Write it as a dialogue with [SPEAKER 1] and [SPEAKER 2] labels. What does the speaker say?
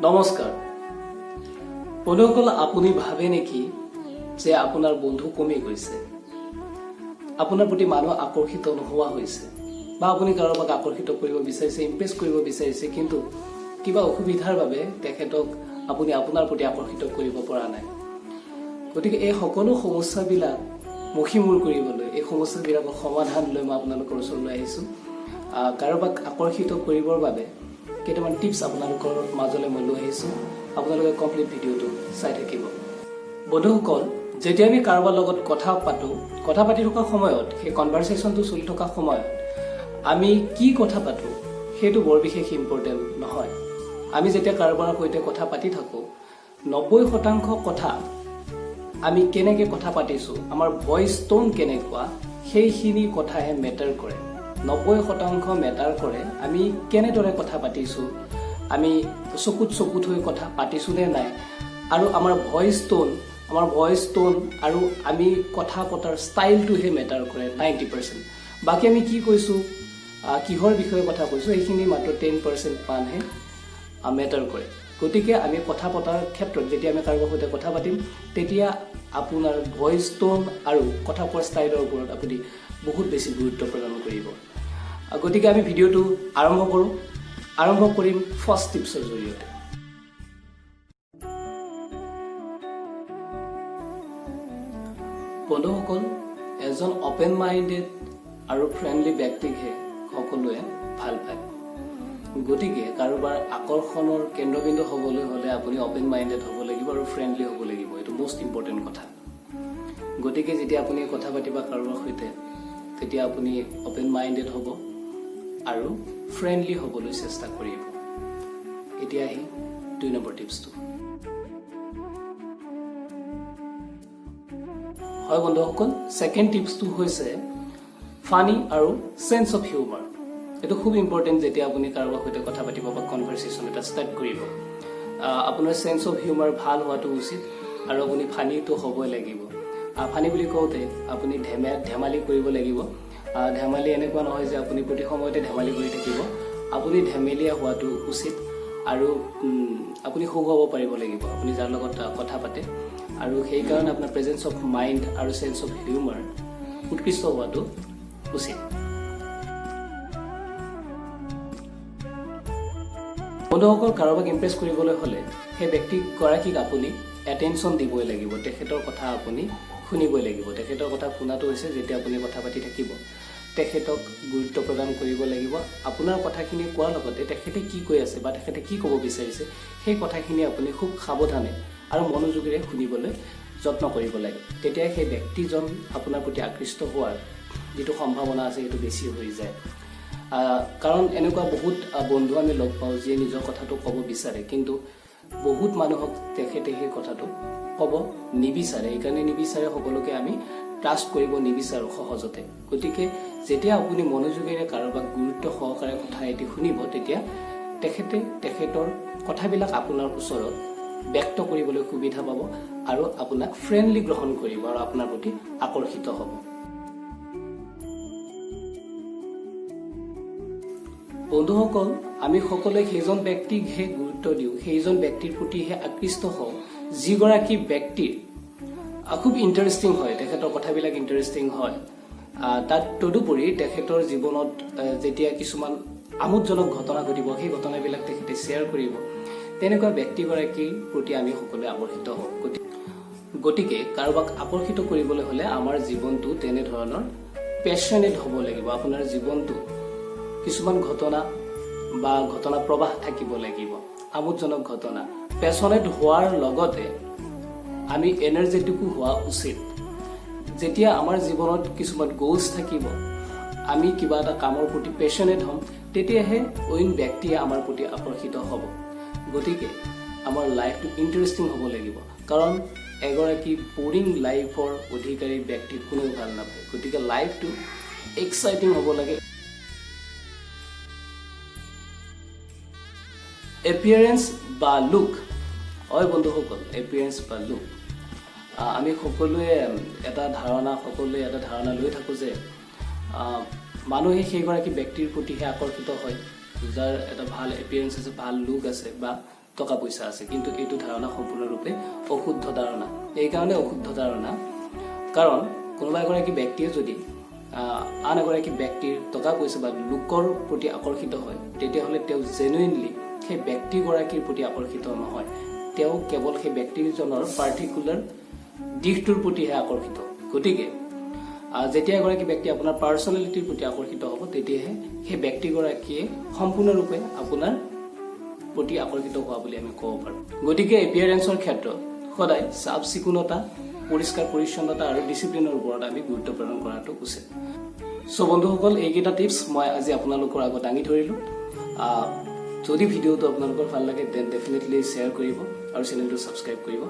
[SPEAKER 1] নমস্কাৰ বন্ধুসকল, আপুনি ভাবে নেকি যে আপোনাৰ বন্ধু কমি গৈছে, আপোনাৰ প্ৰতি মানুহ আকৰ্ষিত নোহোৱা হৈছে, বা আপুনি কাৰোবাক আকৰ্ষিত কৰিব বিচাৰিছে, ইমপ্ৰেছ কৰিব বিচাৰিছে, কিন্তু কিবা অসুবিধাৰ বাবে তেখেতক আপুনি আপোনাৰ প্ৰতি আকৰ্ষিত কৰিব পৰা নাই। গতিকে এই সকলো সমস্যাবিলাক মষিমূৰ কৰিবলৈ, এই সমস্যাবিলাকৰ সমাধান লৈ মই আপোনালোকৰ ওচৰলৈ আহিছোঁ। কাৰোবাক আকৰ্ষিত কৰিবৰ বাবে কেইটামান টিপছ আপোনালোকৰ মাজলৈ মই লৈ আহিছোঁ। আপোনালোকে কমপ্লিট ভিডিঅ'টো চাই থাকিব। বন্ধুসকল, যেতিয়া আমি কাৰোবাৰ লগত কথা পাতি থকা সময়ত, সেই কনভাৰচেশ্যনটো চলি থকা সময়ত আমি কি কথা পাতোঁ সেইটো বৰ বিশেষ ইম্পৰ্টেণ্ট নহয়। আমি যেতিয়া কাৰোবাৰ সৈতে কথা পাতি থাকোঁ, 90% কথা আমি কেনেকৈ কথা পাতিছোঁ, আমাৰ ভইচ টোন কেনেকুৱা, সেইখিনি কথাহে মেটাৰ কৰে। 90% মেটাৰ কৰে আমি কেনেদৰে কথা পাতিছোঁ, আমি চকুত হৈ কথা পাতিছোঁ নে নাই, আৰু আমাৰ ভইচ টোন আৰু আমি কথা পতাৰ ষ্টাইলটোহে মেটাৰ কৰে 90%। বাকী আমি কি কৈছোঁ, কিহৰ বিষয়ে কথা কৈছোঁ, সেইখিনি মাত্ৰ 10% মানহে মেটাৰ কৰে। গতিকে আমি কথা পতাৰ ক্ষেত্ৰত যেতিয়া আমি কাৰোবাৰ সৈতে কথা পাতিম, তেতিয়া আপোনাৰ ভইচ টোন আৰু কথা কোৱাৰ ষ্টাইলৰ ওপৰত আপুনি বহুত বেছি গুৰুত্ব প্ৰদান কৰিব। গতিকে আমি ভিডিঅ'টো আৰম্ভ কৰিম ফাৰ্ষ্ট টিপছৰ জৰিয়তে। বন্ধুসকল, এজন অপেন মাইণ্ডেড আৰু ফ্ৰেণ্ডলি ব্যক্তিকহে সকলোৱে ভাল পায়। গতিকে কাৰোবাৰ আকৰ্ষণৰ কেন্দ্ৰবিন্দু হ'বলৈ হ'লে আপুনি অপেন মাইণ্ডেড হ'ব লাগিব আৰু ফ্ৰেণ্ডলি হ'ব লাগিব। এইটো মষ্ট ইম্পৰ্টেণ্ট কথা। গতিকে যেতিয়া আপুনি কথা পাতিব কাৰোবাৰ সৈতে, তেতিয়া আপুনি অপেন মাইণ্ডেড হ'ব আৰু ফ্ৰেণ্ডলি হ'বলৈ চেষ্টা কৰিব। এতিয়া আহি 2 নম্বৰ টিপছটো। হয় বন্ধুসকল, ছেকেণ্ড টিপছটো হৈছে ফানি আৰু চেন্স অফ হিউমাৰ। এইটো খুব ইম্পৰ্টেণ্ট। যেতিয়া আপুনি কাৰোবাৰ সৈতে কথা পাতিব বা কনভাৰচেশ্যন এটা ষ্টাৰ্ট কৰিব, আপোনাৰ চেন্স অফ হিউমাৰ ভাল হোৱাটো উচিত আৰু আপুনি ফানিটো হ'বই লাগিব। ফানি বুলি কওঁতে আপুনি ধেমালি কৰিব লাগিব। ধেমালি এনেকুৱা নহয় যে আপুনি প্ৰতি সময়তে ধেমালি কৰি থাকিব। আপুনি ধেমেলীয়া হোৱাটো উচিত আৰু আপুনি সুখ হ'ব পাৰিব লাগিব আপুনি যাৰ লগত কথা পাতে, আৰু সেইকাৰণে আপোনাৰ প্ৰেজেন্স অফ মাইণ্ড আৰু চেন্স অফ হিউমাৰ উৎকৃষ্ট হোৱাটো উচিত। বন্ধুসকল, কাৰোবাক ইমপ্ৰেছ কৰিবলৈ হ'লে সেই ব্যক্তিগৰাকীক আপুনি এটেনশ্যন দিবই লাগিব। তেখেতৰ কথা আপুনি শুনিবই লাগিব। তেখেতৰ কথা শুনাটো হৈছে যেতিয়া আপুনি কথা পাতি থাকিব, তেখেতক গুৰুত্ব প্ৰদান কৰিব লাগিব। আপোনাৰ কথাখিনি কোৱাৰ লগতে তেখেতে কি কৈ আছে বা তেখেতে কি ক'ব বিচাৰিছে, সেই কথাখিনি আপুনি খুব সাৱধানে আৰু মনোযোগেৰে শুনিবলৈ যত্ন কৰিব লাগে। তেতিয়া সেই ব্যক্তিজন আপোনাৰ প্ৰতি আকৃষ্ট হোৱাৰ যিটো সম্ভাৱনা আছে সেইটো বেছি হৈ যায়। কাৰণ এনেকুৱা বহুত বন্ধু আমি লগ পাওঁ যিয়ে নিজৰ কথাটো ক'ব বিচাৰে, কিন্তু বহুত মানুহক তেখেতে সেই কথাটো ক'ব নিবিচাৰে। এইকাৰণে নিবিচাৰে, সকলোকে আমি ট্ৰাষ্ট কৰিব নিবিচাৰোঁ সহজতে। গতিকে যেতিয়া আপুনি মনোযোগেৰে কাৰোবাক গুৰুত্ব সহকাৰে কথা এটি শুনিব, তেতিয়া তেখেতে তেখেতৰ কথাবিলাক আপোনাৰ ওচৰত ব্যক্ত কৰিবলৈ সুবিধা পাব আৰু আপোনাক ফ্ৰেণ্ডলি গ্ৰহণ কৰিব আৰু আপোনাৰ প্ৰতি আকৰ্ষিত হ'ব। বন্ধুসকল, আমি সকলোৱে সেইজন ব্যক্তিকহে গুৰুত্ব দিওঁ, সেইজন ব্যক্তিৰ প্ৰতিহে আকৃষ্ট হওঁ যিগৰাকী ব্যক্তিৰ খুব ইণ্টাৰেষ্টিং হয়, তেখেতৰ কথাবিলাক ইণ্টাৰেষ্টিং হয়। তাত তদুপৰি তেখেতৰ জীৱনত যেতিয়া কিছুমান আমোদজনক ঘটনা ঘটিব, সেই ঘটনাবিলাক তেখেতে শ্বেয়াৰ কৰিব, তেনেকুৱা ব্যক্তিগৰাকীৰ প্ৰতি আমি সকলোৱে আকৰ্ষিত হওঁ। গতিকে কাৰোবাক আকৰ্ষিত কৰিবলৈ হ'লে আমাৰ জীৱনটো তেনেধৰণৰ পেশ্যনেট হ'ব লাগিব। আপোনাৰ জীৱনটো কিছুমান ঘটনা বা ঘটনা প্ৰবাহ থাকিব লাগিব, আমোদজনক ঘটনা। পেশ্যনেট হোৱাৰ লগতে আমি এনাৰ্জেটিকো হোৱা উচিত। যেতিয়া আমাৰ জীৱনত কিছুমান গ'লছ থাকিব, আমি কিবা এটা কামৰ প্ৰতি পেশ্যনেট হ'ম, তেতিয়াহে অইন ব্যক্তিয়ে আমাৰ প্ৰতি আকৰ্ষিত হ'ব। গতিকে আমাৰ লাইফটো ইণ্টাৰেষ্টিং হ'ব লাগিব, কাৰণ এগৰাকী বৰিং লাইফৰ অধিকাৰী ব্যক্তি কোনেও ভাল নাপায়। গতিকে লাইফটো এক্সাইটিং হ'ব লাগে। এপিয়াৰেঞ্চ বা লুক। হয় বন্ধুসকল, এপিয়াৰেঞ্চ বা লুক। আমি সকলোৱে এটা ধাৰণা লৈ থাকোঁ যে মানুহে সেইগৰাকী ব্যক্তিৰ প্ৰতিহে আকৰ্ষিত হয় যাৰ এটা ভাল এপিয়াৰেঞ্চ আছে, ভাল লুক আছে বা টকা পইচা আছে, কিন্তু এইটো ধাৰণা সম্পূৰ্ণৰূপে অশুদ্ধ ধাৰণা। এইকাৰণে অশুদ্ধ ধাৰণা কাৰণ কোনোবা এগৰাকী ব্যক্তিয়ে যদি আন এগৰাকী ব্যক্তিৰ টকা পইচা বা লোকৰ প্ৰতি আকৰ্ষিত হয়, তেতিয়াহ'লে তেওঁ জেনুইনলি সেই ব্যক্তিগৰাকীৰ প্ৰতি আকৰ্ষিত নহয়, তেওঁ কেৱল সেই ব্যক্তিজনৰ পাৰ্টিকুলাৰ দিশটোৰ প্ৰতিহে আকৰ্ষিত। গতিকে যেতিয়া এগৰাকী ব্যক্তি আপোনাৰ পাৰ্চনেলিটিৰ প্ৰতি আকৰ্ষিত হ'ব, তেতিয়াহে সেই ব্যক্তিগৰাকীয়ে সম্পূৰ্ণৰূপে আপোনাৰ প্ৰতি আকৰ্ষিত হোৱা বুলি আমি ক'ব পাৰোঁ। গতিকে এপিয়াৰেঞ্চৰ ক্ষেত্ৰত সদায় চাফ চিকুণতা, পৰিষ্কাৰ পৰিচ্ছন্নতা আৰু ডিচিপ্লিনৰ ওপৰত আমি গুৰুত্ব প্ৰদান কৰাটো উচিত। চ' বন্ধুসকল, এইকেইটা টিপছ মই আজি আপোনালোকৰ আগত দাঙি ধৰিলোঁ। যদি ভিডিঅ'টো আপোনালোকৰ ভাল লাগে, দেন ডেফিনেটলি শ্বেয়াৰ কৰিব আৰু চেনেলটো ছাবস্ক্ৰাইব কৰিব।